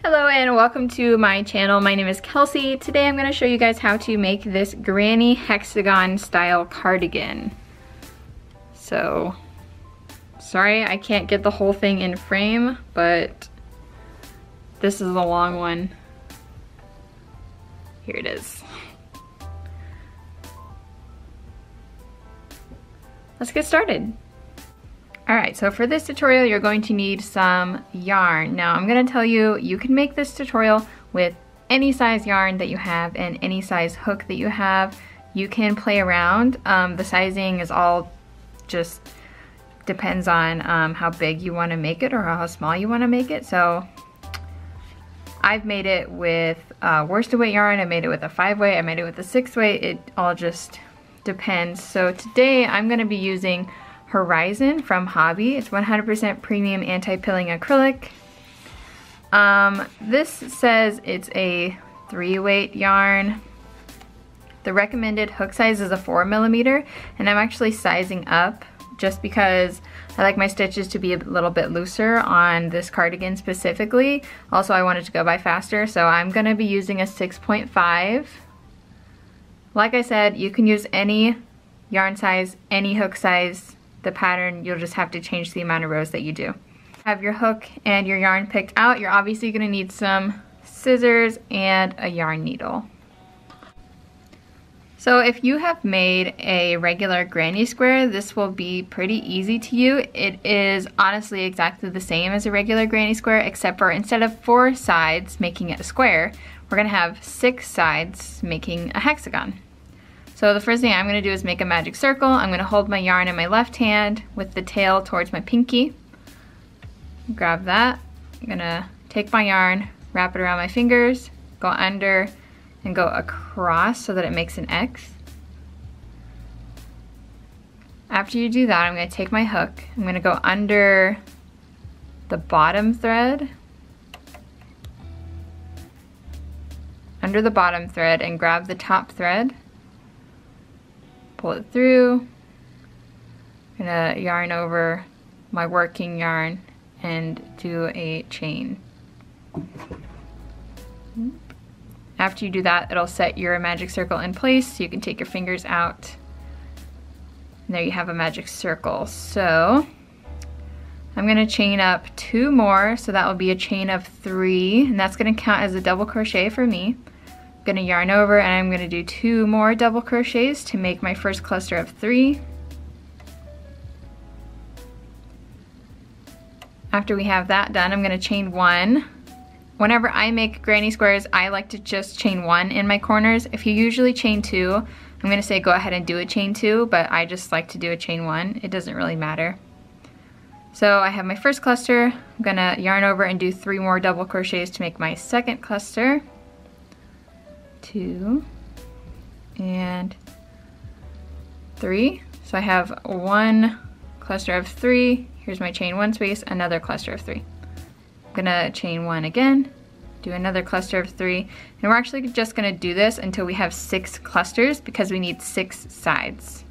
Hello and welcome to my channel. My name is Kelsey. Today I'm going to show you guys how to make this granny hexagon style cardigan. So, sorry I can't get the whole thing in frame, but this is a long one. Here it is. Let's get started. Alright, so for this tutorial you're going to need some yarn. Now I'm going to tell you, you can make this tutorial with any size yarn that you have and any size hook that you have. You can play around. The sizing is all just depends on how big you want to make it or how small you want to make it. So I've made it with worsted weight yarn, I made it with a 5-weight, I made it with a 6-weight. It all just depends. So today I'm going to be using Horizon from Hobby. It's 100% premium anti-pilling acrylic. This says it's a 3-weight yarn. The recommended hook size is a 4mm, and I'm actually sizing up just because I like my stitches to be a little bit looser on this cardigan specifically. Also, I wanted to go by faster, so I'm going to be using a 6.5. Like I said, you can use any yarn size, any hook size. The pattern, you'll just have to change the amount of rows that you do. Have your hook and your yarn picked out. You're obviously going to need some scissors and a yarn needle. So if you have made a regular granny square, this will be pretty easy to you. It is honestly exactly the same as a regular granny square, except for instead of 4 sides making it a square, we're going to have 6 sides making a hexagon. So the first thing I'm going to do is make a magic circle. I'm going to hold my yarn in my left hand with the tail towards my pinky. Grab that. I'm going to take my yarn, wrap it around my fingers, go under, and go across so that it makes an X. After you do that, I'm going to take my hook. I'm going to go under the bottom thread. Under the bottom thread and grab the top thread. Pull it through. I'm gonna yarn over my working yarn and do a chain. After you do that, it'll set your magic circle in place, so you can take your fingers out. And there you have a magic circle. So I'm gonna chain up 2 more, so that will be a chain of 3, and that's gonna count as a double crochet for me. Gonna yarn over and I'm gonna do 2 more double crochets to make my first cluster of 3. After we have that done, I'm gonna chain 1. Whenever I make granny squares, I like to just chain 1 in my corners. If you usually chain 2, I'm gonna say go ahead and do a chain 2, but I just like to do a chain 1. It doesn't really matter. So I have my first cluster. I'm gonna yarn over and do 3 more double crochets to make my second cluster. 2 and 3. So I have 1 cluster of 3. Here's my chain 1 space, another cluster of 3. I'm gonna chain 1 again, do another cluster of 3, and we're actually just gonna do this until we have 6 clusters because we need 6 sides.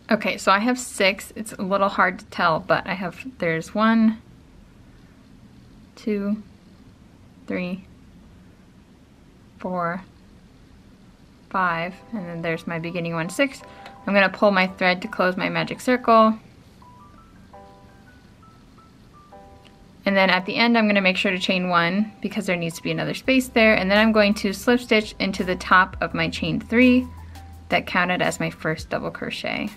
Okay, so I have 6. It's a little hard to tell, but there's 1, 2, 3, 4, 5, and then there's my beginning one, 6. I'm gonna pull my thread to close my magic circle. And then at the end, I'm gonna make sure to chain 1 because there needs to be another space there. And then I'm going to slip stitch into the top of my chain 3 that counted as my first double crochet.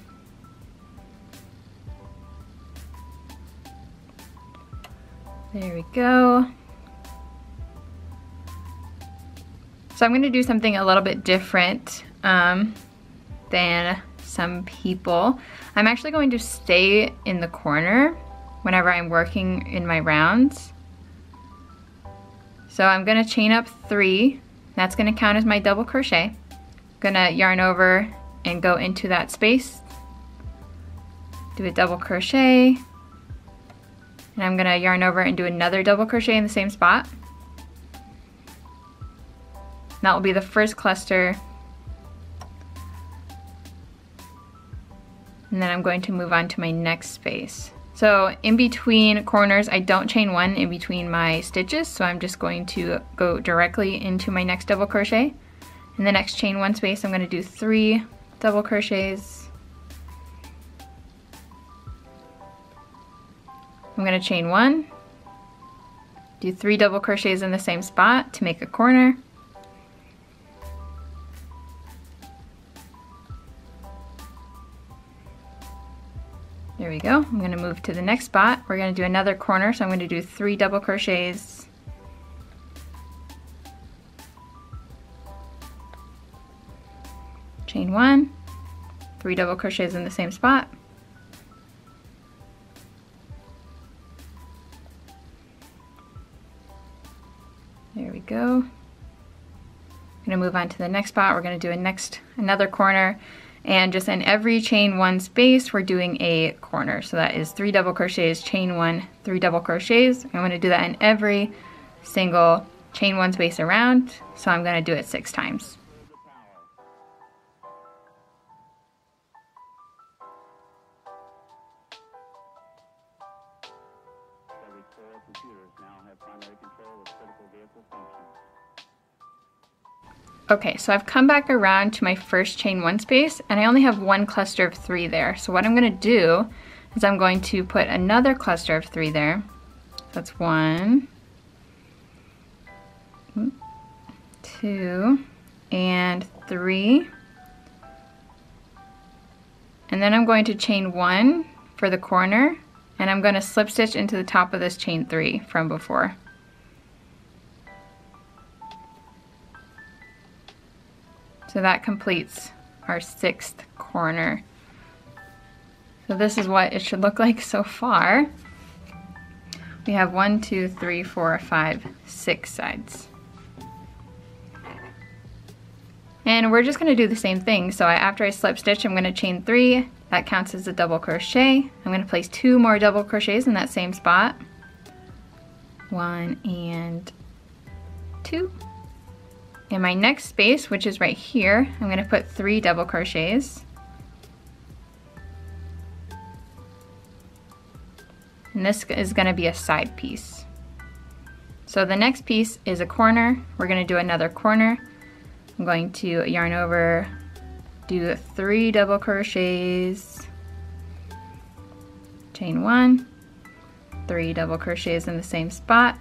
There we go. So I'm going to do something a little bit different than some people. I'm actually going to stay in the corner whenever I'm working in my rounds. So I'm going to chain up 3. That's going to count as my double crochet. I'm going to yarn over and go into that space. Do a double crochet. and I'm gonna yarn over and do another double crochet in the same spot. That will be the first cluster. And then I'm going to move on to my next space. So in between corners, I don't chain one in between my stitches, so I'm just going to go directly into my next double crochet. In the next chain one space, I'm going to do 3 double crochets. I'm going to chain 1, do 3 double crochets in the same spot to make a corner. There we go. I'm going to move to the next spot. We're going to do another corner, so I'm going to do 3 double crochets. Chain 1, 3 double crochets in the same spot. There we go. I'm going to move on to the next spot. We're going to do another corner. And just in every chain one space, we're doing a corner. So that is 3 double crochets, chain 1, 3 double crochets. I'm going to do that in every single chain one space around. So I'm going to do it 6 times. Okay, so I've come back around to my first chain one space, and I only have 1 cluster of 3 there. So what I'm going to do is I'm going to put another cluster of 3 there. That's 1, 2, and 3. And then I'm going to chain 1 for the corner, and I'm going to slip stitch into the top of this chain 3 from before. So that completes our 6th corner. So this is what it should look like so far. We have 1, 2, 3, 4, 5, 6 sides. And we're just going to do the same thing. So after I slip stitch, I'm going to chain 3. That counts as a double crochet. I'm going to place 2 more double crochets in that same spot. 1 and 2. In my next space, which is right here, I'm going to put 3 double crochets. And this is going to be a side piece. So the next piece is a corner. We're going to do another corner. I'm going to yarn over, do 3 double crochets, chain 1, 3 double crochets in the same spot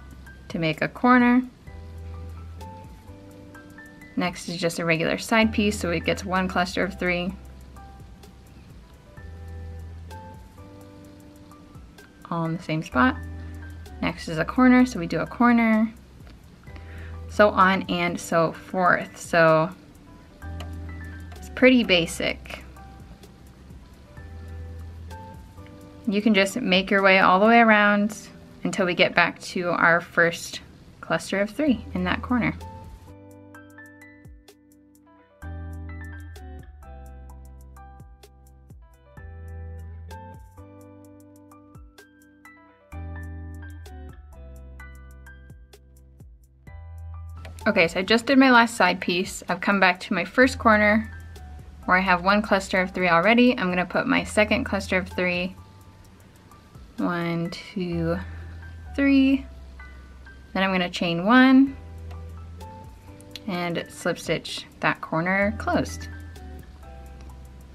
to make a corner. Next is just a regular side piece, so it gets 1 cluster of 3. All in the same spot. Next is a corner, so we do a corner. So on and so forth. So it's pretty basic. You can just make your way all the way around until we get back to our first cluster of 3 in that corner. Okay, so I just did my last side piece. I've come back to my first corner where I have 1 cluster of 3 already. I'm gonna put my second cluster of 3. 1, 2, 3. Then I'm gonna chain 1 and slip stitch that corner closed.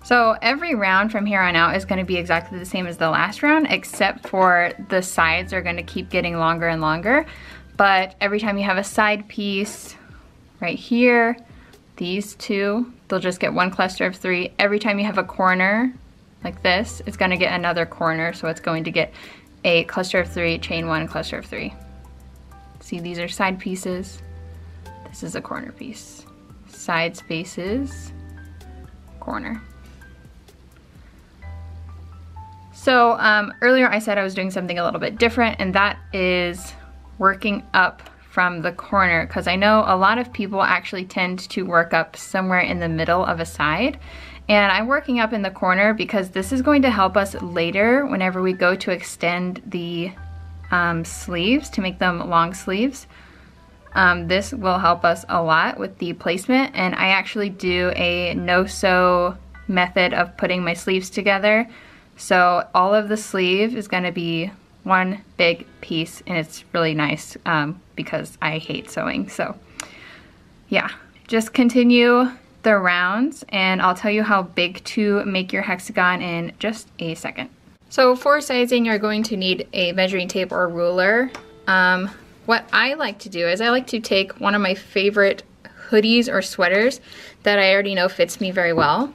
So every round from here on out is gonna be exactly the same as the last round, except for the sides are gonna keep getting longer and longer. But every time you have a side piece right here, these 2, they'll just get 1 cluster of 3. Every time you have a corner like this, it's going to get another corner, so it's going to get a cluster of 3, chain 1, cluster of 3. See, these are side pieces. This is a corner piece. Side spaces, corner. So earlier I said I was doing something a little bit different, and that is working up from the corner, because I know a lot of people actually tend to work up somewhere in the middle of a side, and I'm working up in the corner because this is going to help us later whenever we go to extend the sleeves to make them long sleeves. This will help us a lot with the placement, and I actually do a no-sew method of putting my sleeves together. So all of the sleeve is going to be one big piece, and it's really nice because I hate sewing. So yeah, just continue the rounds and I'll tell you how big to make your hexagon in just a second. So for sizing, you're going to need a measuring tape or ruler. What I like to do is I like to take one of my favorite hoodies or sweaters that I already know fits me very well.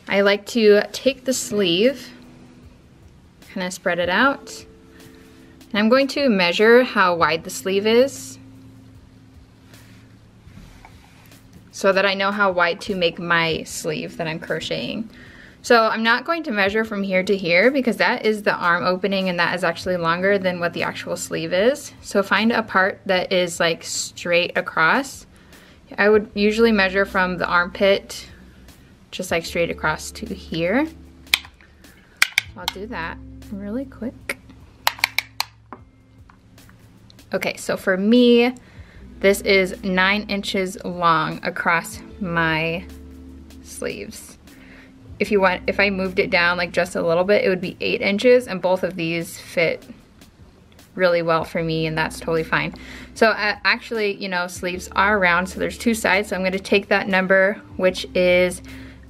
I like to take the sleeve, kind of spread it out, and I'm going to measure how wide the sleeve is so that I know how wide to make my sleeve that I'm crocheting. So I'm not going to measure from here to here because that is the arm opening and that is actually longer than what the actual sleeve is. So find a part that is like straight across. I would usually measure from the armpit just like straight across to here. I'll do that really quick. Okay, so for me, this is 9 inches long across my sleeves. If I moved it down like just a little bit, it would be 8 inches, and both of these fit really well for me, and that's totally fine. So actually, you know, sleeves are round, so there's 2 sides, so I'm gonna take that number, which is,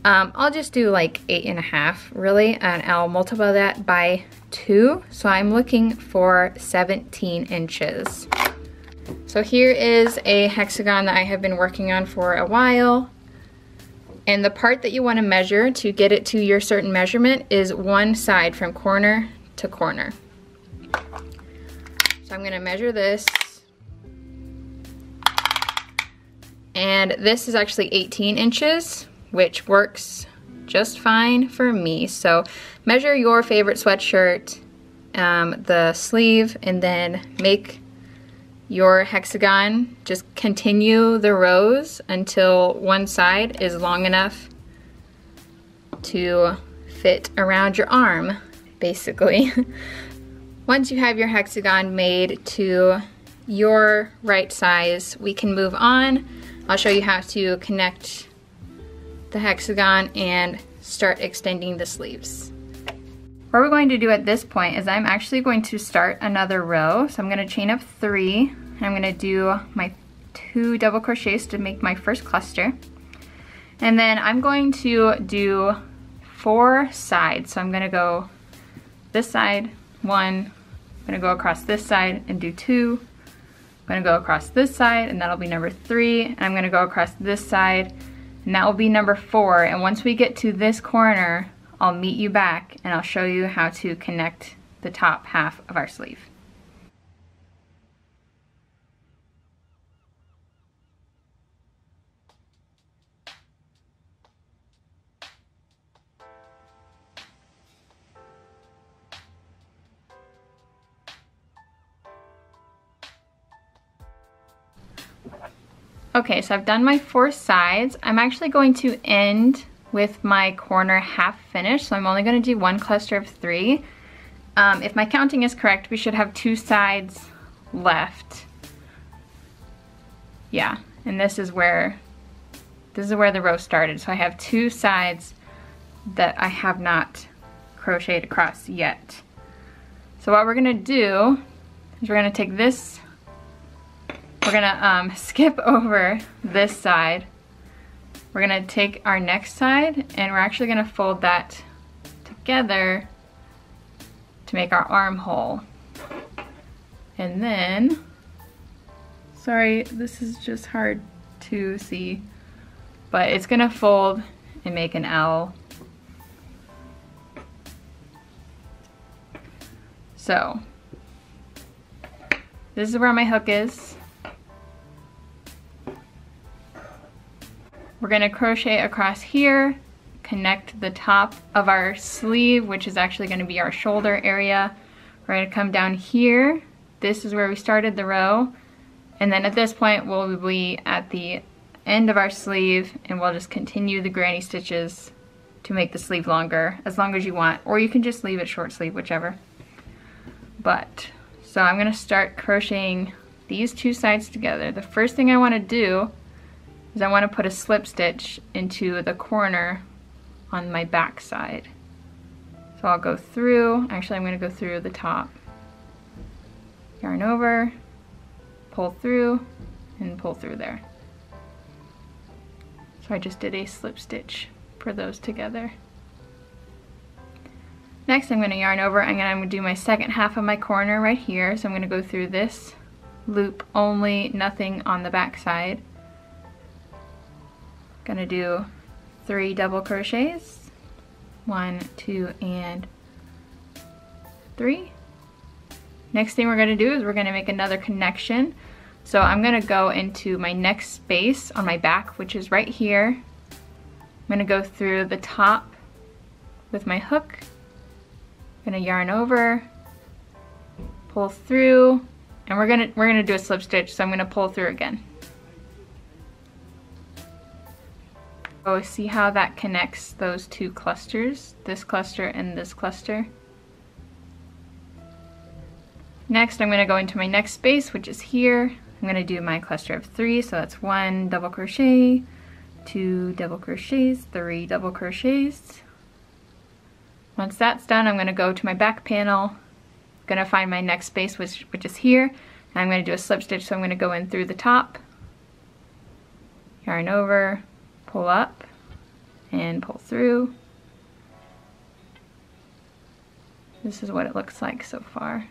I'll just do like 8.5 really, and I'll multiply that by 2. So I'm looking for 17 inches. So here is a hexagon that I have been working on for a while. And the part that you want to measure to get it to your certain measurement is one side from corner to corner. So I'm going to measure this. And this is actually 18 inches, which works just fine for me. So measure your favorite sweatshirt, the sleeve, and then make your hexagon. Just continue the rows until one side is long enough to fit around your arm, basically. Once you have your hexagon made to your right size, we can move on. I'll show you how to connect the hexagon and start extending the sleeves. What we're going to do at this point is I'm actually going to start another row. So I'm going to chain up 3, and I'm going to do my 2 double crochets to make my first cluster. And then I'm going to do 4 sides. So I'm going to go this side, 1, I'm going to go across this side and do 2, I'm going to go across this side, and that'll be number 3, and I'm going to go across this side, and that will be number 4. And once we get to this corner, I'll meet you back and I'll show you how to connect the top half of our sleeve. Okay, so I've done my 4 sides. I'm actually going to end with my corner half finished, so I'm only going to do 1 cluster of 3. If my counting is correct, we should have 2 sides left. Yeah, and this is where the row started. So I have 2 sides that I have not crocheted across yet. So what we're gonna do is we're gonna take this, we're gonna skip over this side. We're gonna take our next side and we're actually gonna fold that together to make our armhole. And then, sorry, this is just hard to see, but it's gonna fold and make an L. So, this is where my hook is. We're gonna crochet across here, connect the top of our sleeve, which is actually gonna be our shoulder area. We're gonna come down here. This is where we started the row. And then at this point, we'll be at the end of our sleeve and we'll just continue the granny stitches to make the sleeve longer, as long as you want. Or you can just leave it short sleeve, whichever. But, So I'm gonna start crocheting these two sides together. The first thing I wanna do is I wanna put a slip stitch into the corner on my back side. So I'll go through, actually I'm gonna go through the top. Yarn over, pull through, and pull through there. So I just did a slip stitch for those together. Next I'm gonna yarn over, I'm gonna do my second half of my corner right here. So I'm gonna go through this loop only, nothing on the back side. Gonna do 3 double crochets, 1, 2, and 3. Next thing we're gonna do is we're gonna make another connection. So I'm gonna go into my next space on my back, which is right here. I'm gonna go through the top with my hook. I'm gonna yarn over, pull through, and we're gonna do a slip stitch, so I'm gonna pull through again. Oh, see how that connects those two clusters, this cluster and this cluster? Next, I'm gonna go into my next space, which is here. I'm gonna do my cluster of 3, so that's 1 double crochet, 2 double crochets, 3 double crochets. Once that's done, I'm gonna go to my back panel, gonna find my next space, which is here, and I'm gonna do a slip stitch, so I'm gonna go in through the top, yarn over, pull up, and pull through. This is what it looks like so far.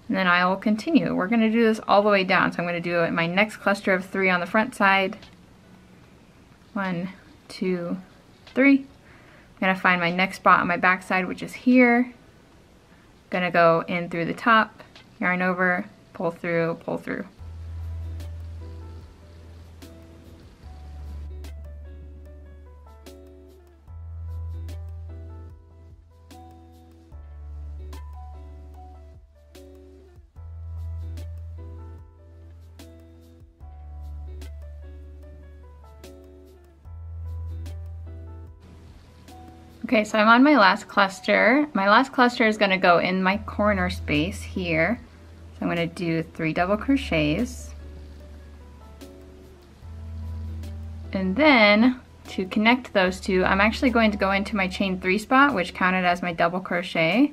And then I will continue. We're gonna do this all the way down. So I'm gonna do my next cluster of 3 on the front side. 1, 2, 3. I'm gonna find my next spot on my back side, which is here. Gonna go in through the top, yarn over, pull through, pull through. Okay, so I'm on my last cluster. My last cluster is gonna go in my corner space here. So I'm gonna do 3 double crochets. And then to connect those two, I'm actually going to go into my chain 3 spot, which counted as my double crochet.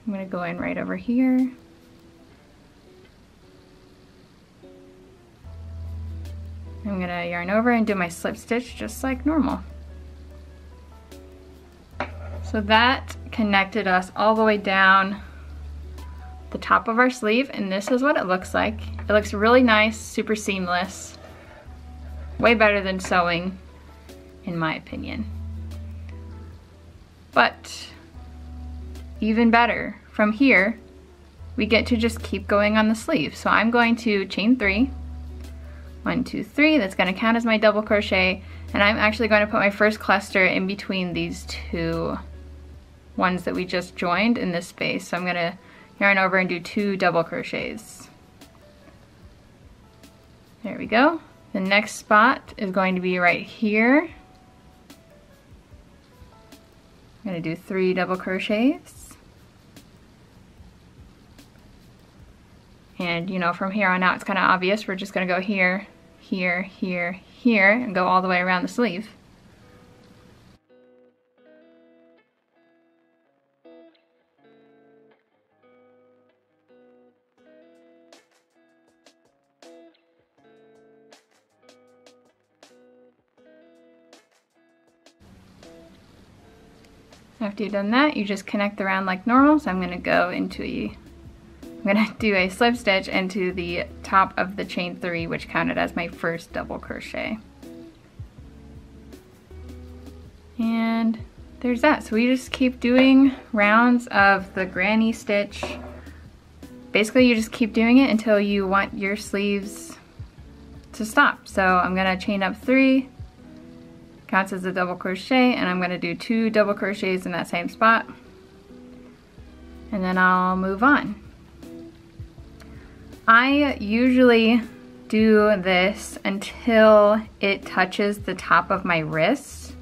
I'm gonna go in right over here. I'm gonna yarn over and do my slip stitch just like normal. So that connected us all the way down the top of our sleeve, and this is what it looks like. It looks really nice, super seamless. Way better than sewing, in my opinion. But even better, from here, we get to just keep going on the sleeve. So I'm going to chain 3. 1, 2, 3, that's gonna count as my double crochet, and I'm actually going to put my first cluster in between these two ones that we just joined in this space. So I'm gonna yarn over and do 2 double crochets. There we go. The next spot is going to be right here. I'm gonna do 3 double crochets. And you know, from here on out, it's kind of obvious. We're just gonna go here, here, here, here, and go all the way around the sleeve. After you've done that, you just connect around like normal. So I'm gonna go into I'm gonna do a slip stitch into the top of the chain 3, which counted as my first double crochet. And there's that. So we just keep doing rounds of the granny stitch. Basically, you just keep doing it until you want your sleeves to stop. So I'm gonna chain up 3, counts as a double crochet, and I'm gonna do 2 double crochets in that same spot. And then I'll move on. I usually do this until it touches the top of my wrist.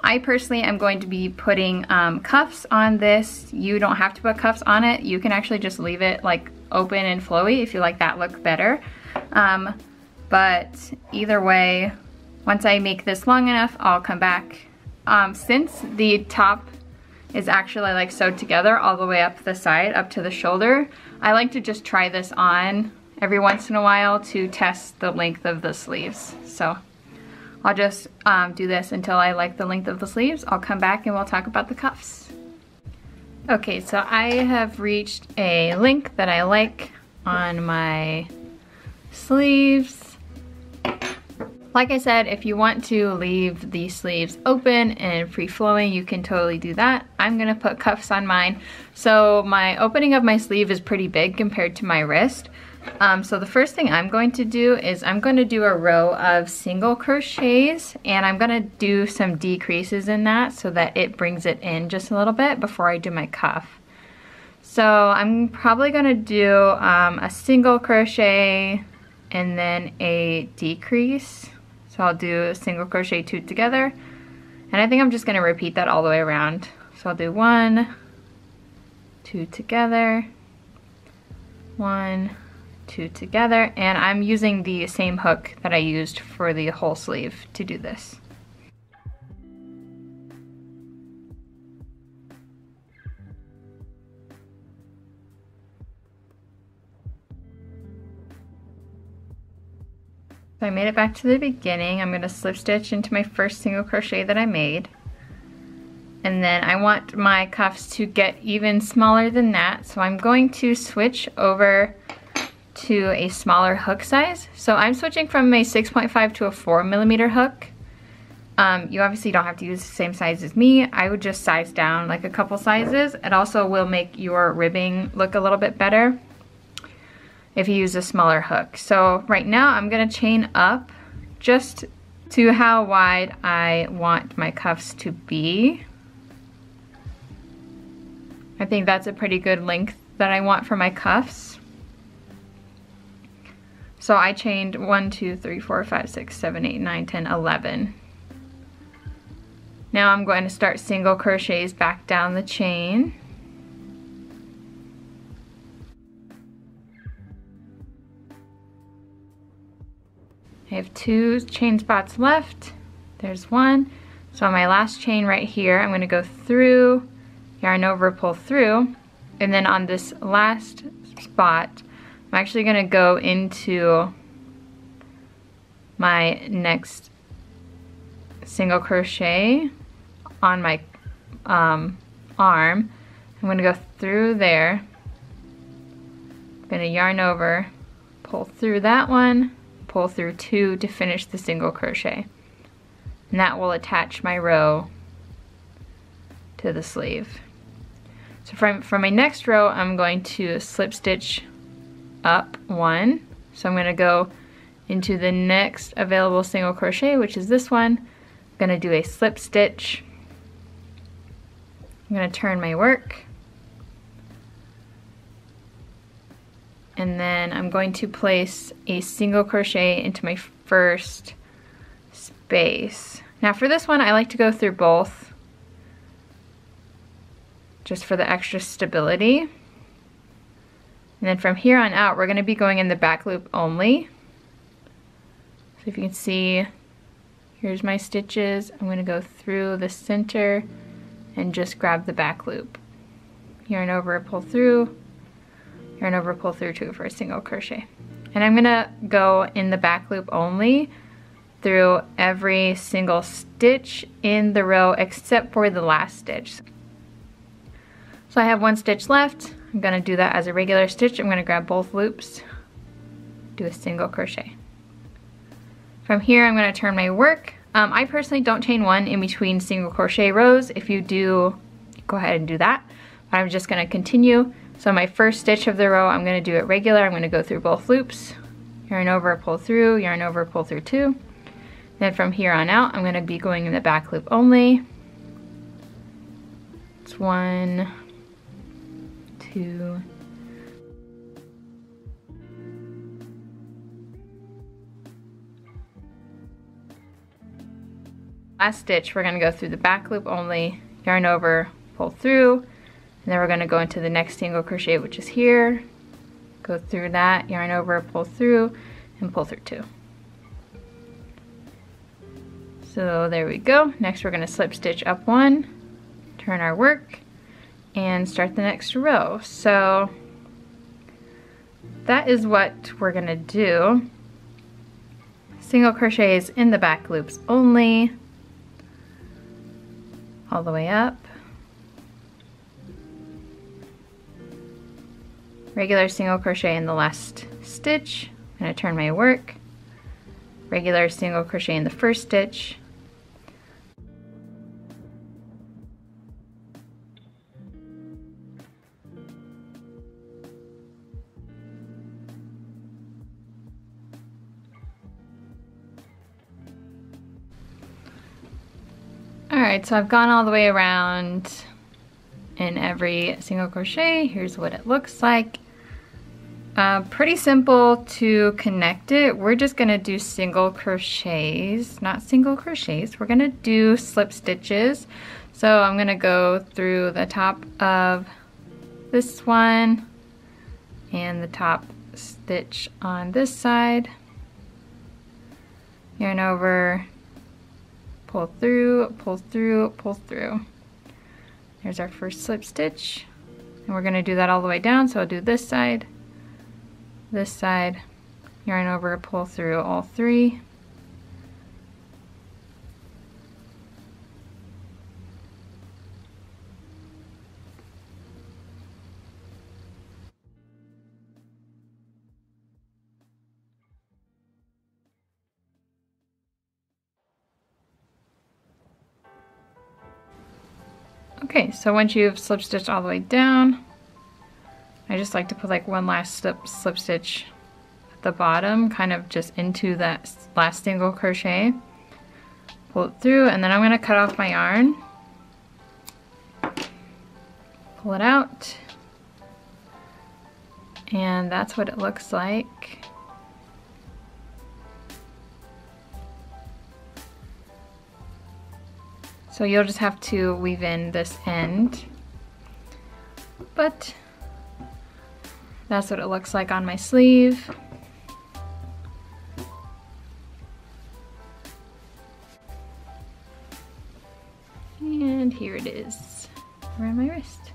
I personally am going to be putting cuffs on this. You don't have to put cuffs on it. You can actually just leave it like open and flowy if you like that look better. But either way, once I make this long enough, I'll come back. Since the top is actually like sewed together all the way up the side, up to the shoulder, I like to just try this on every once in a while to test the length of the sleeves. So I'll just do this until I like the length of the sleeves. I'll come back and we'll talk about the cuffs. Okay, so I have reached a length that I like on my sleeves. Like I said, if you want to leave the sleeves open and free-flowing, you can totally do that. I'm gonna put cuffs on mine. So my opening of my sleeve is pretty big compared to my wrist. So the first thing I'm going to do is I'm going to do a row of single crochets, and I'm going to do some decreases in that so that it brings it in just a little bit before I do my cuff. So I'm probably going to do a single crochet and then a decrease. So I'll do a single crochet, 2 together, and I think I'm just going to repeat that all the way around. So I'll do 1, 2 together, 1, 2 together, and I'm using the same hook that I used for the whole sleeve to do this. So I made it back to the beginning. I'm going to slip stitch into my first single crochet that I made, and then I want my cuffs to get even smaller than that, so I'm going to switch over to a smaller hook size. So I'm switching from a 6.5 to a 4mm hook. You obviously don't have to use the same size as me. I would just size down like a couple sizes. It also will make your ribbing look a little bit better if you use a smaller hook. So right now I'm gonna chain up just to how wide I want my cuffs to be. I think that's a pretty good length that I want for my cuffs. So I chained 1, 2, 3, 4, 5, 6, 7, 8, 9, 10, 11. Now I'm going to start single crochets back down the chain. I have 2 chain spots left. There's 1. So on my last chain right here, I'm going to go through, yarn over, pull through, and then on this last spot, I'm actually going to go into my next single crochet on my arm. I'm going to go through there. I'm going to yarn over, pull through that one, pull through 2 to finish the single crochet. And that will attach my row to the sleeve. So from my next row, I'm going to slip stitch up 1. So I'm going to go into the next available single crochet, which is this one. I'm going to do a slip stitch. I'm going to turn my work, and then I'm going to place a single crochet into my first space. Now for this one, I like to go through both just for the extra stability. And then from here on out, we're going to be going in the back loop only. So if you can see, here's my stitches. I'm going to go through the center and just grab the back loop. Yarn over, pull through, yarn over, pull through 2 for a single crochet. And I'm going to go in the back loop only through every single stitch in the row except for the last stitch. So I have 1 stitch left. I'm going to do that as a regular stitch. I'm going to grab both loops, do a single crochet. From here, I'm going to turn my work. I personally don't chain 1 in between single crochet rows. If you do, go ahead and do that. But I'm just going to continue. So my first stitch of the row, I'm going to do it regular. I'm going to go through both loops, yarn over, pull through, yarn over, pull through 2. Then from here on out, I'm going to be going in the back loop only. It's 1, 2, last stitch, we're going to go through the back loop only, yarn over, pull through, and then we're going to go into the next single crochet, which is here. Go through that, yarn over, pull through, and pull through 2. So there we go. Next we're going to slip stitch up 1, turn our work, and start the next row. So that is what we're going to do. Single crochets in the back loops only, all the way up. Regular single crochet in the last stitch. I'm going to turn my work. Regular single crochet in the first stitch. Alright, so I've gone all the way around in every single crochet. Here's what it looks like. Pretty simple to connect it. We're just gonna do single crochets, not single crochets. We're gonna do slip stitches. So I'm gonna go through the top of this one and the top stitch on this side. Yarn over, pull through, pull through, pull through. There's our first slip stitch. And we're gonna do that all the way down. So I'll do this side, yarn over, pull through all 3. Okay, so once you've slip stitched all the way down, I just like to put like one last slip stitch at the bottom, kind of just into that last single crochet. Pull it through, and then I'm gonna cut off my yarn. Pull it out. And that's what it looks like. So you'll just have to weave in this end. But that's what it looks like on my sleeve. And here it is around my wrist.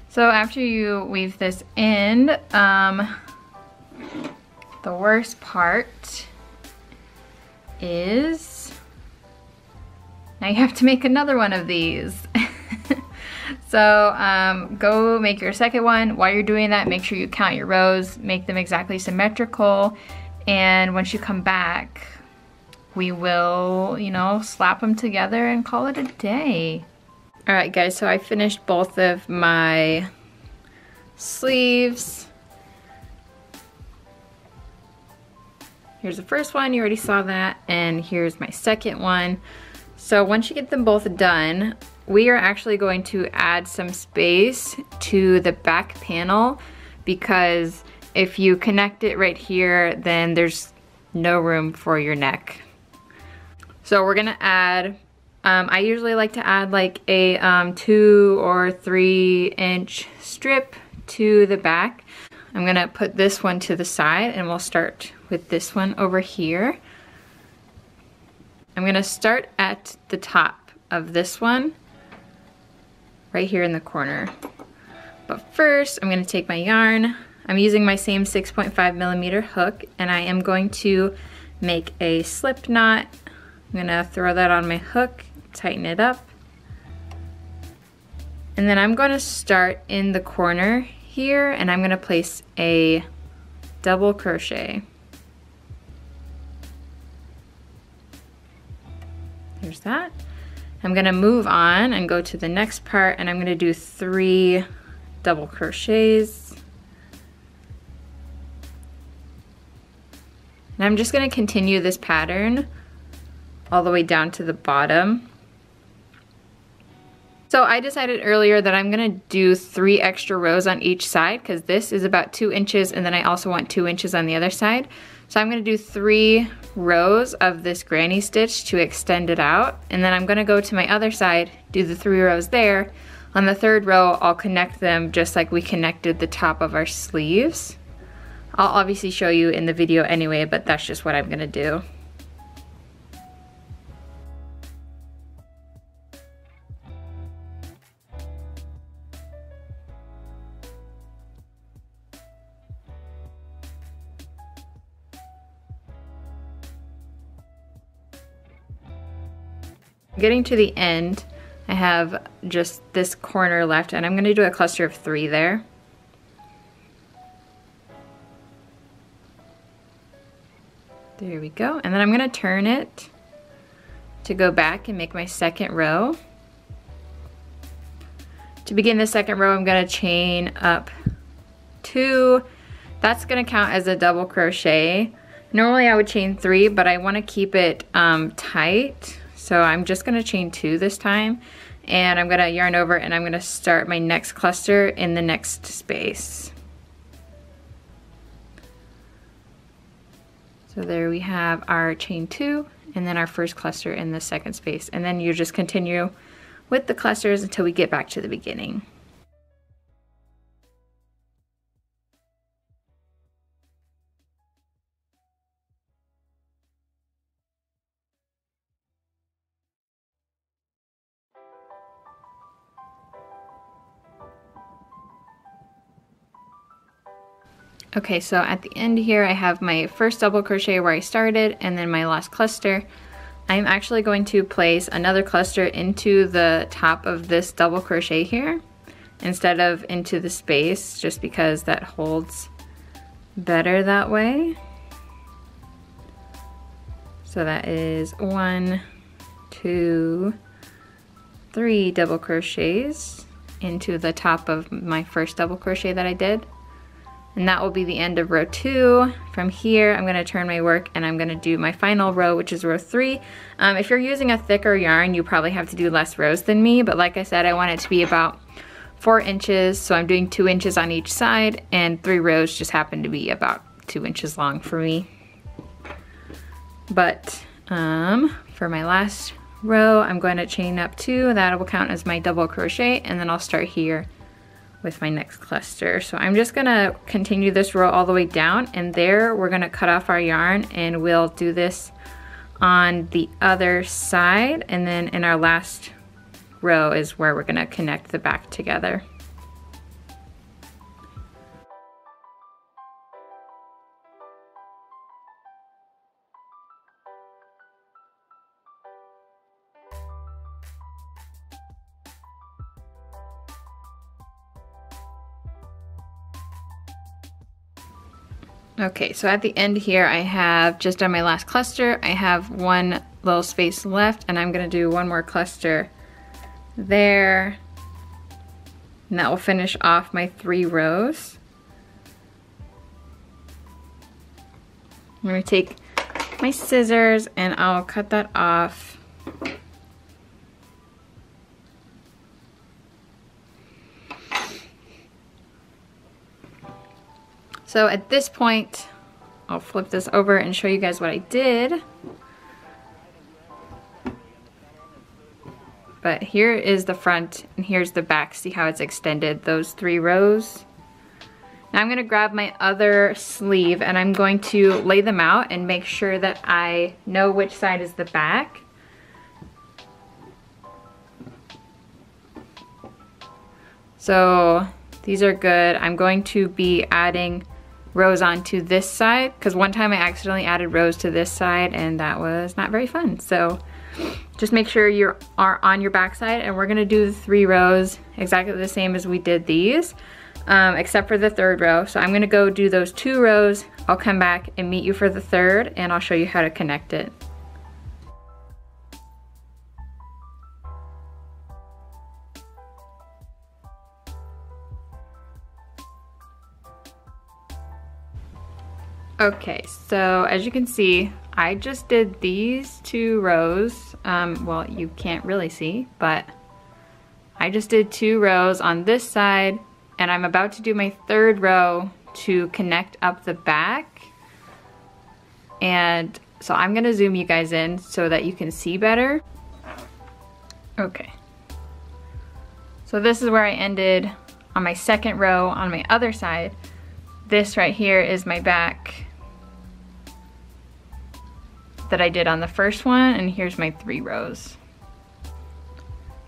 So after you weave this in, the worst part is now you have to make another one of these. So go make your second one. While you're doing that, make sure you count your rows, make them exactly symmetrical, and once you come back, we will, you know, slap them together and call it a day. All right, guys, so I finished both of my sleeves. Here's the first one, you already saw that, and here's my second one. So once you get them both done, we are actually going to add some space to the back panel, because if you connect it right here, then there's no room for your neck. So we're gonna add, I usually like to add like a 2 or 3 inch strip to the back. I'm gonna put this one to the side, and we'll start with this one over here. I'm gonna start at the top of this one, right here in the corner. But first, I'm gonna take my yarn. I'm using my same 6.5 millimeter hook, and I am going to make a slip knot. I'm gonna throw that on my hook, tighten it up. And then I'm gonna start in the corner here, and I'm gonna place a double crochet. There's that. I'm gonna move on and go to the next part, and I'm gonna do 3 double crochets. And I'm just gonna continue this pattern all the way down to the bottom. So I decided earlier that I'm gonna do 3 extra rows on each side, because this is about 2 inches, and then I also want 2 inches on the other side. So I'm gonna do 3 rows of this granny stitch to extend it out, and then I'm gonna go to my other side, do the 3 rows there. On the 3rd row, I'll connect them just like we connected the top of our sleeves. I'll obviously show you in the video anyway, but that's just what I'm gonna do. Getting to the end, I have just this corner left, and I'm gonna do a cluster of 3 there. There we go. And then I'm gonna turn it to go back and make my 2nd row. To begin the 2nd row, I'm gonna chain up 2. That's gonna count as a double crochet. Normally I would chain 3, but I wanna keep it tight. So I'm just gonna chain 2 this time, and I'm gonna yarn over and I'm gonna start my next cluster in the next space. So there we have our chain 2 and then our first cluster in the 2nd space. And then you just continue with the clusters until we get back to the beginning. Okay, so at the end here I have my first double crochet where I started and then my last cluster. I'm actually going to place another cluster into the top of this double crochet here instead of into the space, just because that holds better that way. So that is 1, 2, 3 double crochets into the top of my first double crochet that I did. And that will be the end of row 2. From here, I'm gonna turn my work and I'm gonna do my final row, which is row 3. If you're using a thicker yarn, you probably have to do less rows than me, but like I said, I want it to be about 4 inches, so I'm doing 2 inches on each side, and 3 rows just happen to be about 2 inches long for me. But for my last row, I'm going to chain up 2. That will count as my double crochet, and then I'll start here with my next cluster. So I'm just gonna continue this row all the way down, and there we're gonna cut off our yarn, and we'll do this on the other side, and then in our last row is where we're gonna connect the back together. Okay, so at the end here I have just done my last cluster. I have 1 little space left, and I'm gonna do 1 more cluster there, and that will finish off my 3 rows. I'm gonna take my scissors and I'll cut that off. So at this point, I'll flip this over and show you guys what I did. But here is the front and here's the back. See how it's extended, those 3 rows? Now I'm gonna grab my other sleeve and I'm going to lay them out and make sure that I know which side is the back. So these are good. I'm going to be adding rows onto this side, because one time I accidentally added rows to this side and that was not very fun. So just make sure you are on your back side, and we're gonna do the 3 rows exactly the same as we did these, except for the 3rd row. So I'm gonna go do those 2 rows. I'll come back and meet you for the 3rd, and I'll show you how to connect it. Okay, so as you can see, I just did these 2 rows. Well, you can't really see, but I just did 2 rows on this side, and I'm about to do my 3rd row to connect up the back. and so I'm gonna zoom you guys in so that you can see better. Okay. So this is where I ended on my second row on my other side. This right here is my back that I did on the first one, and here's my 3 rows.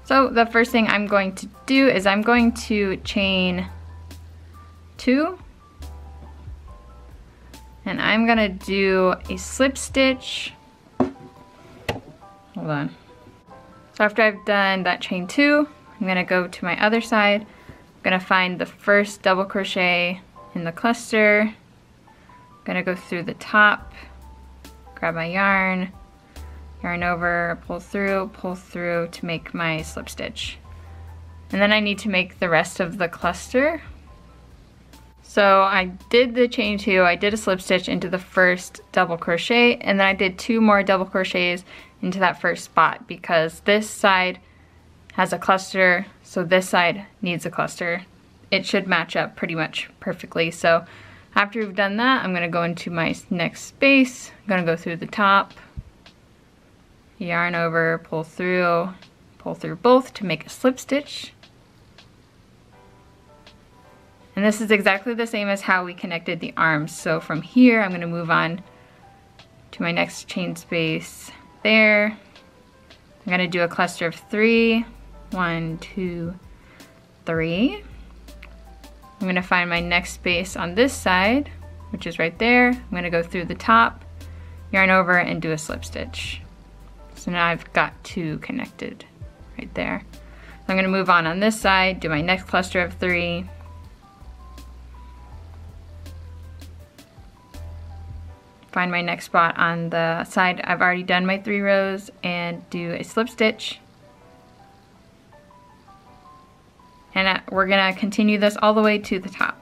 So the first thing I'm going to do is I'm going to chain 2, and I'm gonna do a slip stitch. Hold on. So after I've done that chain 2, I'm gonna go to my other side. I'm gonna find the first double crochet in the cluster. I'm gonna go through the top, grab my yarn, yarn over, pull through to make my slip stitch. And then I need to make the rest of the cluster. So I did the chain 2, I did a slip stitch into the first double crochet, and then I did 2 more double crochets into that first spot because this side has a cluster, so this side needs a cluster. It should match up pretty much perfectly. So after we've done that, I'm gonna go into my next space. I'm gonna go through the top, yarn over, pull through both to make a slip stitch. And this is exactly the same as how we connected the arms. So from here, I'm gonna move on to my next chain space there. I'm gonna do a cluster of 3. 1, 2, 3. I'm gonna find my next space on this side, which is right there. I'm gonna go through the top, yarn over, and do a slip stitch. So now I've got 2 connected right there. I'm gonna move on this side, do my next cluster of 3. Find my next spot on the side I've already done my 3 rows and do a slip stitch. And we're gonna continue this all the way to the top.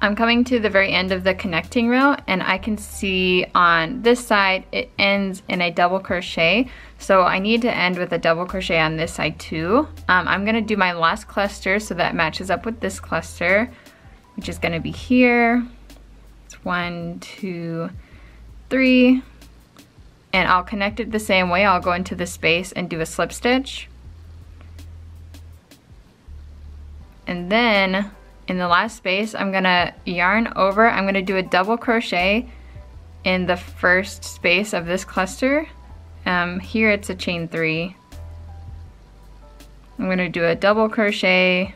I'm coming to the very end of the connecting row, and I can see on this side it ends in a double crochet, so I need to end with a double crochet on this side too. I'm gonna do my last cluster so that matches up with this cluster, which is gonna be here. It's 1, 2, 3, and I'll connect it the same way. I'll go into the space and do a slip stitch, and then in the last space I'm gonna yarn over. I'm gonna do a double crochet in the first space of this cluster. Here it's a chain 3. I'm gonna do a double crochet,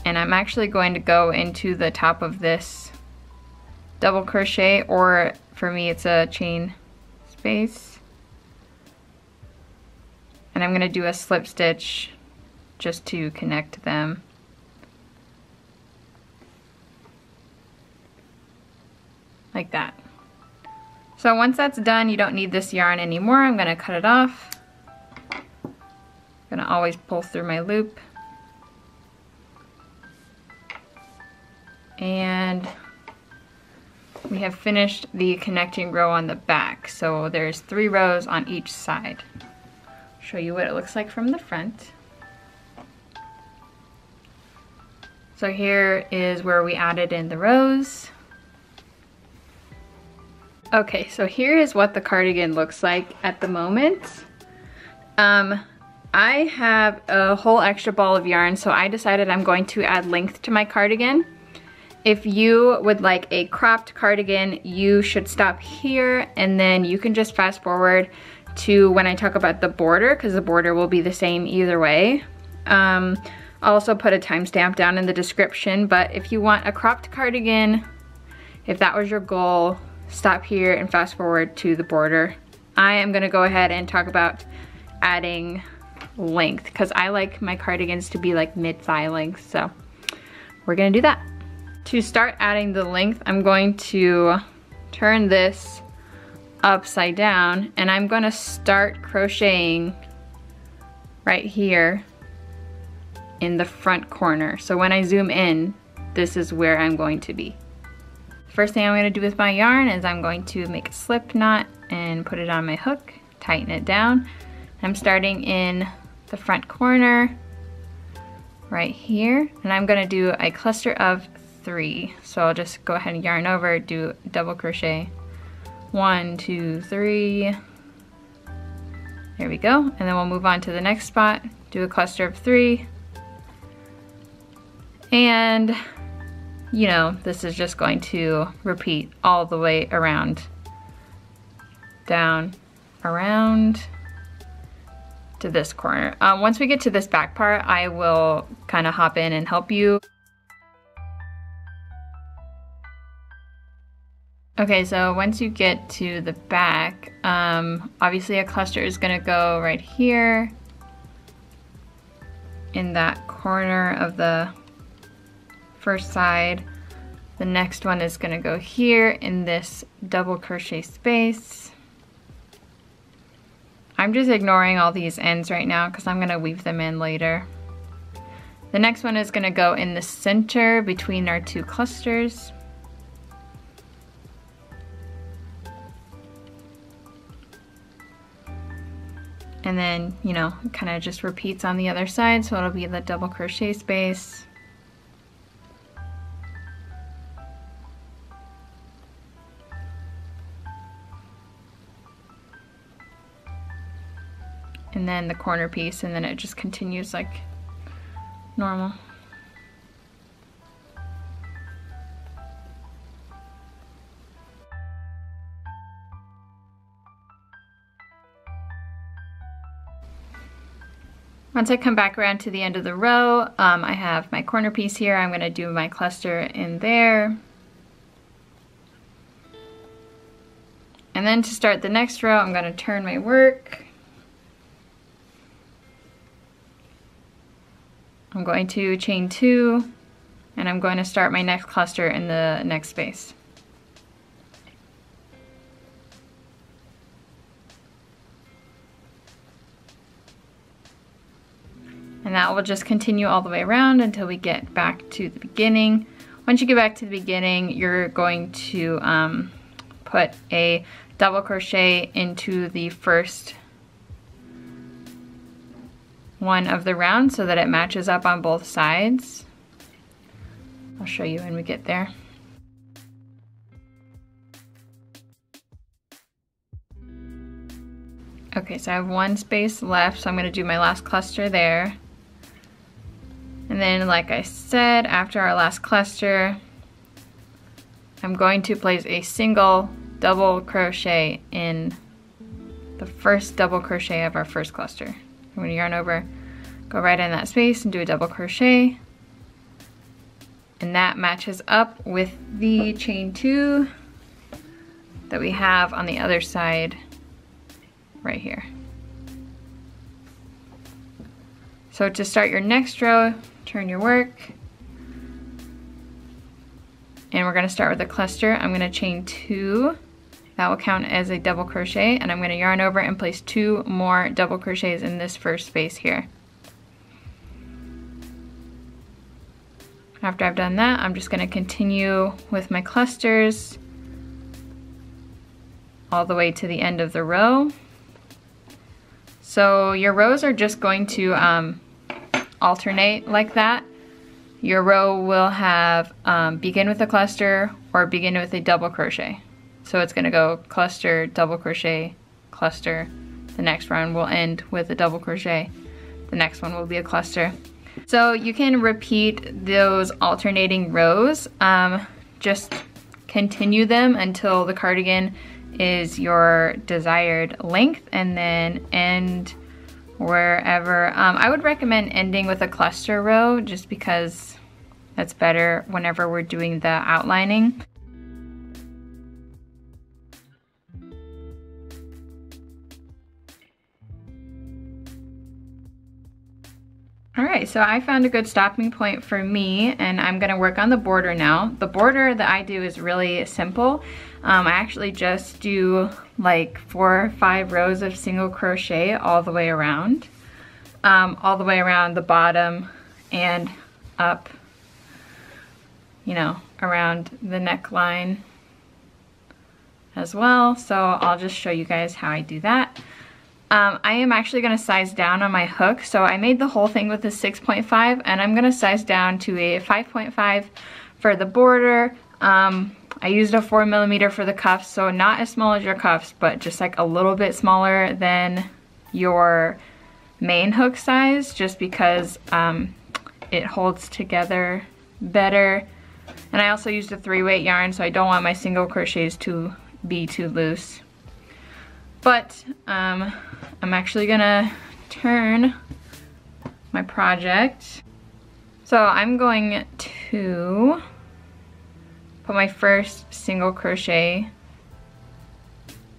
and I'm actually going to go into the top of this double crochet, or for me it's a chain space, and I'm gonna do a slip stitch just to connect them. Like that. So once that's done, you don't need this yarn anymore. I'm gonna cut it off. I'm gonna always pull through my loop. And we have finished the connecting row on the back. So there's 3 rows on each side. I'll show you what it looks like from the front. So here is where we added in the rows. Okay, so here is what the cardigan looks like at the moment. I have a whole extra ball of yarn, so I decided I'm going to add length to my cardigan. If you would like a cropped cardigan, you should stop here, and then you can just fast forward to when I talk about the border, because the border will be the same either way. I'll also put a timestamp down in the description, but if you want a cropped cardigan, if that was your goal, stop here and fast forward to the border. I am gonna go ahead and talk about adding length, because I like my cardigans to be like mid-thigh length, so we're gonna do that. To start adding the length, I'm going to turn this upside down, and I'm gonna start crocheting right here in the front corner. So when I zoom in, this is where I'm going to be. First thing I'm going to do with my yarn is I'm going to make a slip knot and put it on my hook, tighten it down. I'm starting in the front corner right here, and I'm gonna do a cluster of 3. So I'll just go ahead and yarn over, do double crochet, 1, 2, 3. There we go. And then we'll move on to the next spot, do a cluster of 3. And you know, this is just going to repeat all the way around, down, around to this corner. Once we get to this back part, I will kind of hop in and help you. Okay, so once you get to the back, obviously a cluster is gonna go right here in that corner of the first side. The next one is gonna go here in this double crochet space. I'm just ignoring all these ends right now because I'm gonna weave them in later. The next one is gonna go in the center between our 2 clusters. And then, you know, it kind of just repeats on the other side, so it'll be the double crochet space. And then the corner piece, and then it just continues like normal. Once I come back around to the end of the row, I have my corner piece here. I'm gonna do my cluster in there. And then to start the next row, I'm gonna turn my work. I'm going to chain 2, and I'm going to start my next cluster in the next space. And that will just continue all the way around until we get back to the beginning. Once you get back to the beginning, you're going to put a double crochet into the first one of the round so that it matches up on both sides. I'll show you when we get there. Okay, so I have 1 space left, so I'm gonna do my last cluster there. And then, like I said, after our last cluster, I'm going to place a single double crochet in the first double crochet of our first cluster. I'm going to yarn over, go right in that space and do a double crochet. And that matches up with the chain 2 that we have on the other side right here. So to start your next row, turn your work. And we're going to start with a cluster. I'm going to chain 2. That will count as a double crochet, and I'm going to yarn over and place 2 more double crochets in this first space here. After I've done that, I'm just going to continue with my clusters all the way to the end of the row. So your rows are just going to alternate like that. Your row will have begin with a cluster or begin with a double crochet. So it's gonna go cluster, double crochet, cluster. The next round will end with a double crochet. The next one will be a cluster. So you can repeat those alternating rows. Just continue them until the cardigan is your desired length, and then end wherever. I would recommend ending with a cluster row just because that's better whenever we're doing the outlining. Alright, so I found a good stopping point for me, and I'm going to work on the border now. The border that I do is really simple. I actually just do like 4 or 5 rows of single crochet all the way around. The bottom and up, you know, around the neckline as well. So I'll just show you guys how I do that. I am actually going to size down on my hook. So I made the whole thing with a 6.5 and I'm going to size down to a 5.5 for the border. I used a 4mm for the cuffs, so not as small as your cuffs, but just like a little bit smaller than your main hook size, just because it holds together better. And I also used a 3-weight yarn, so I don't want my single crochets to be too loose. But I'm actually gonna turn my project. So I'm going to put my first single crochet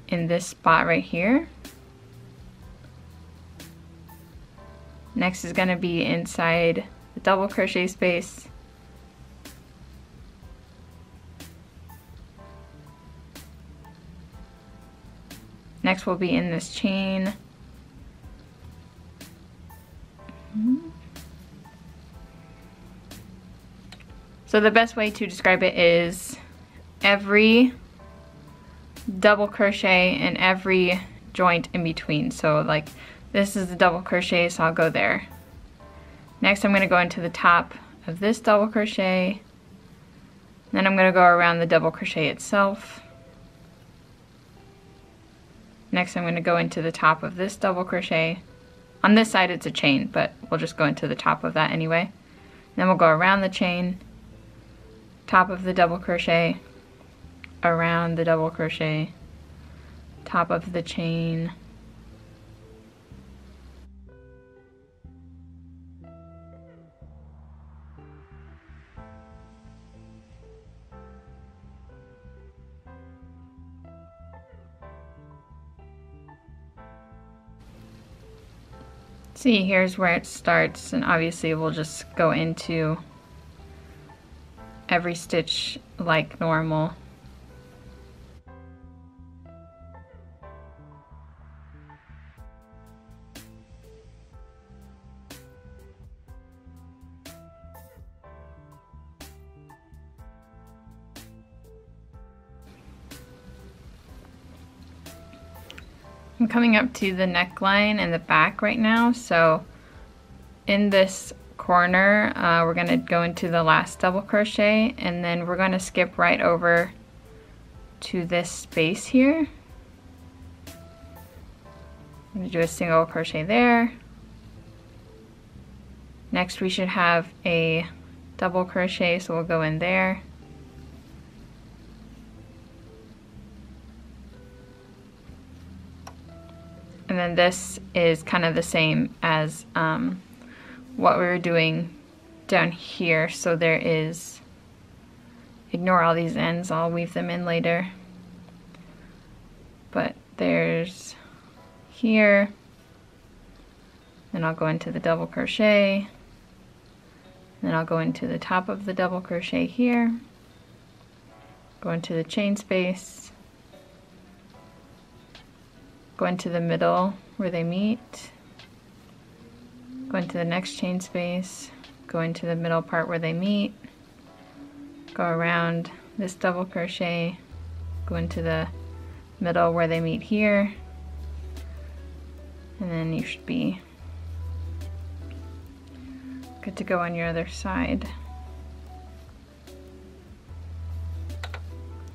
in this spot right here. Next is going to be inside the double crochet space. Next will be in this chain. So the best way to describe it is every double crochet and every joint in between. So like this is the double crochet, so I'll go there. Next I'm going to go into the top of this double crochet. Then I'm going to go around the double crochet itself. Next I'm going to go into the top of this double crochet. On this side it's a chain, but we'll just go into the top of that anyway. Then we'll go around the chain, top of the double crochet, around the double crochet, top of the chain, see, here's where it starts, and obviously we'll just go into every stitch like normal. I'm coming up to the neckline and the back right now, so in this corner we're going to go into the last double crochet, and then we're going to skip right over to this space here. I'm going to do a single crochet there. Next we should have a double crochet, so we'll go in there. And then this is kind of the same as what we were doing down here. So there is, ignore all these ends, I'll weave them in later. But there's here, then I'll go into the double crochet, then I'll go into the top of the double crochet here, go into the chain space, go into the middle where they meet, go into the next chain space, go into the middle part where they meet, go around this double crochet, go into the middle where they meet here, and then you should be good to go on your other side.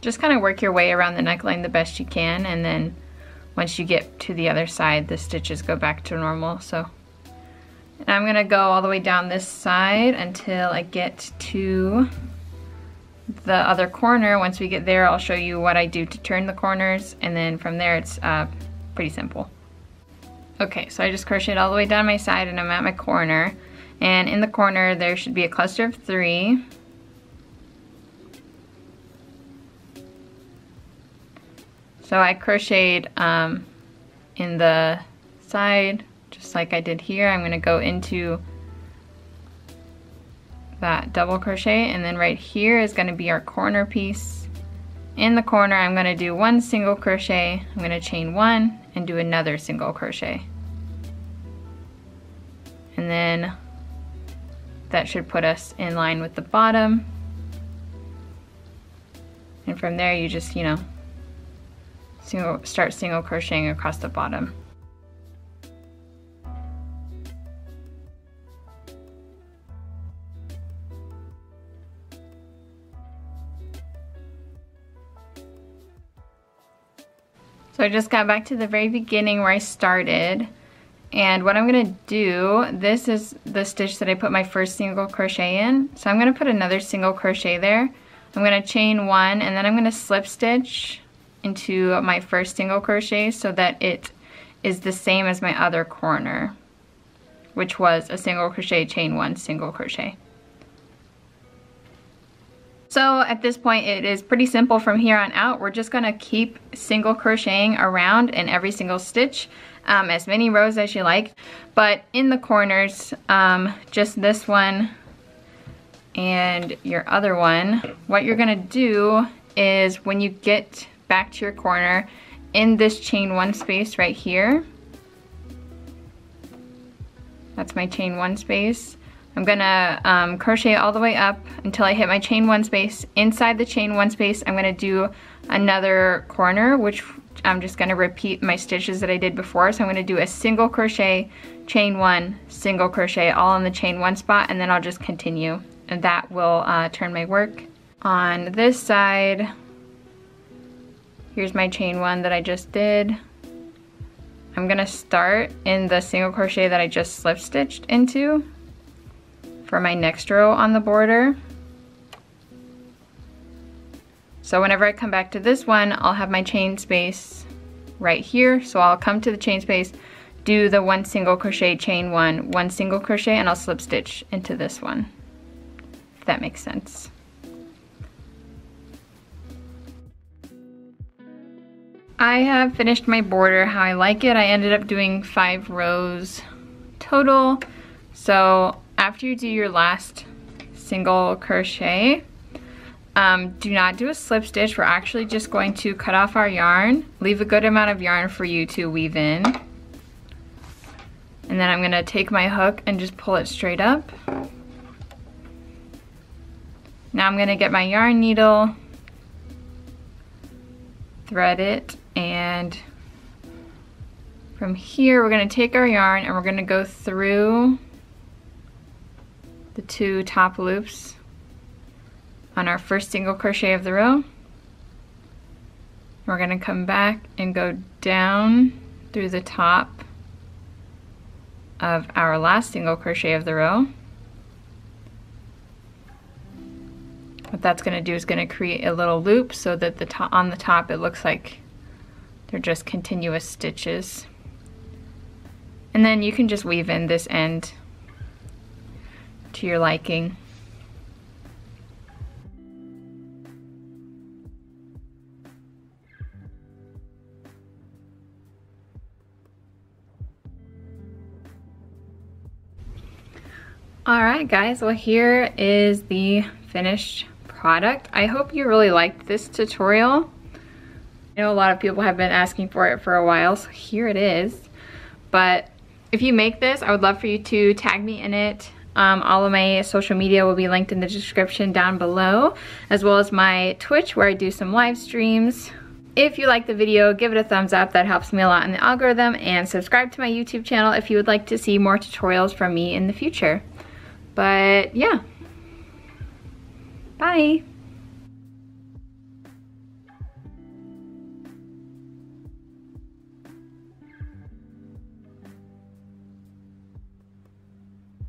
Just kind of work your way around the neckline the best you can, and then once you get to the other side, the stitches go back to normal. So, and I'm gonna go all the way down this side until I get to the other corner. Once we get there, I'll show you what I do to turn the corners, and then from there it's pretty simple. Okay, so I just crocheted all the way down my side and I'm at my corner. And in the corner there should be a cluster of 3. So I crocheted in the side, just like I did here. I'm going to go into that double crochet, and then right here is going to be our corner piece. In the corner I'm going to do 1 single crochet, I'm going to chain 1 and do another single crochet. And then that should put us in line with the bottom. And from there you just, you know, start single crocheting across the bottom. So I just got back to the very beginning where I started, and what I'm gonna do, this is the stitch that I put my first single crochet in, so I'm gonna put another single crochet there. I'm gonna chain one, and then I'm gonna slip stitch into my first single crochet so that it is the same as my other corner, which was a single crochet, chain one, single crochet. So at this point it is pretty simple from here on out. We're just gonna keep single crocheting around in every single stitch, as many rows as you like, but in the corners, just this one and your other one, what you're gonna do is when you get back to your corner, in this chain one space right here, that's my chain one space, I'm gonna crochet all the way up until I hit my chain one space. Inside the chain one space, I'm gonna do another corner, which I'm just gonna repeat my stitches that I did before. So I'm gonna do a single crochet, chain one, single crochet, all in the chain one spot, and then I'll just continue. And that will turn my work. On this side, here's my chain one that I just did. I'm gonna start in the single crochet that I just slip stitched into for my next row on the border. So whenever I come back to this one, I'll have my chain space right here. So I'll come to the chain space, do the one single crochet, chain one single crochet, and I'll slip stitch into this one, if that makes sense. I have finished my border how I like it. I ended up doing 5 rows total. So after you do your last single crochet, do not do a slip stitch. We're actually just going to cut off our yarn, leave a good amount of yarn for you to weave in. And then I'm gonna take my hook and just pull it straight up. Now I'm gonna get my yarn needle, thread it, and from here we're gonna take our yarn and we're gonna go through the 2 top loops on our first single crochet of the row. We're gonna come back and go down through the top of our last single crochet of the row. What that's gonna do is gonna create a little loop so that on the top it looks like they're just continuous stitches. And then you can just weave in this end to your liking. Alright guys, well here is the finished product. I hope you really liked this tutorial. I know a lot of people have been asking for it for a while, so here it is. But if you make this, I would love for you to tag me in it. All of my social media will be linked in the description down below, as well as my Twitch where I do some live streams. If you like the video, give it a thumbs up, that helps me a lot in the algorithm, and subscribe to my YouTube channel if you would like to see more tutorials from me in the future. But yeah, bye.